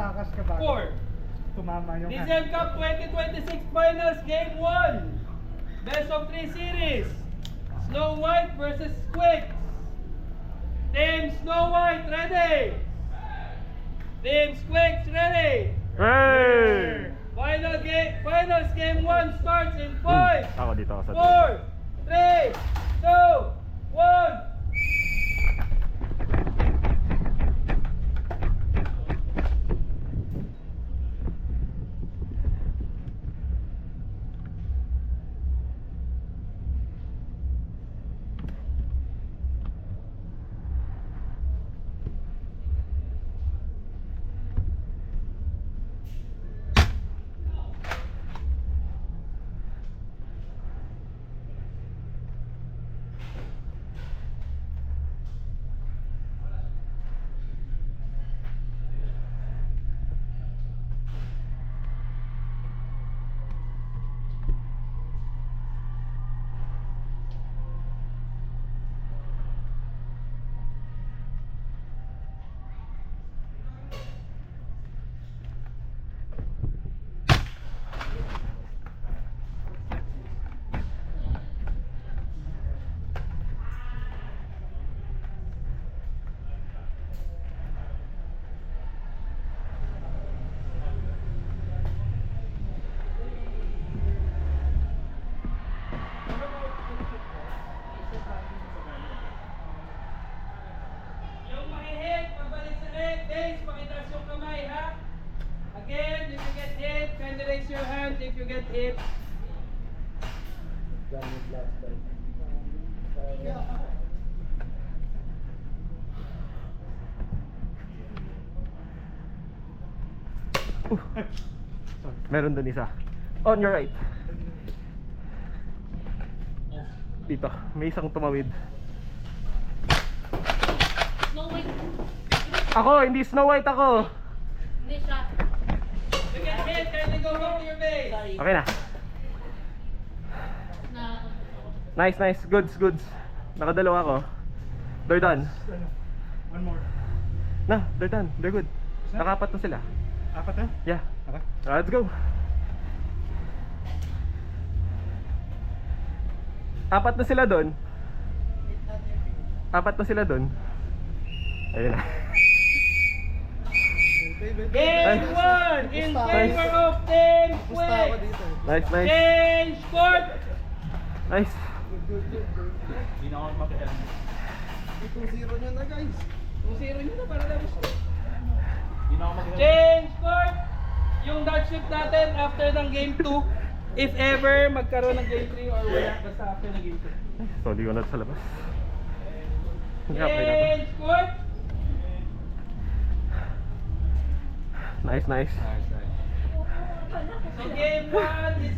Tumatakas ka ba? 4. Tumama yung Diesel Cup 2026 Finals Game 1. Best of 3 series. Snow White versus Squeaks. Team Snow White ready. Team Squeaks ready. Hey! Finals Game 1 starts in 5, Ako dito ako sa 4, 3, 2, 1. Yung mahihit, pagbalik sa base, pakitaas yung kamay, ha? Again, if you get hit, kindly raise your hand if you get hit. Meron dun isa. On your right. Dito, may isang tumawid. No, wait. Ako, hindi Snow White ako. Hindi siya. If you get hit, kindly go back to your base. Sorry. Okay na. Na, Nice, nice. Goods, goods. Nakadalawa ako. They're done. One more. Na, they're done. They're good. Nakapat na sila. Apat na? Yeah. Okay. Let's go. Apat na sila doon. Apat na sila doon. Ayun na. Game 1 in favor of Team Squeaks. Nice, nice. Change court. Nice. Hindi na ako mag-help. 2-0 nyo na, guys. 2-0 nyo na para tapos. Hindi na ako mag-help. Change court. Yung dodge sweep natin after ng game 2. If ever magkaroon ng game 3 or wala, basta after ng game 2. Sorry ko na sa labas. Okay, okay na to. Change court. Nice, nice. So game 1 is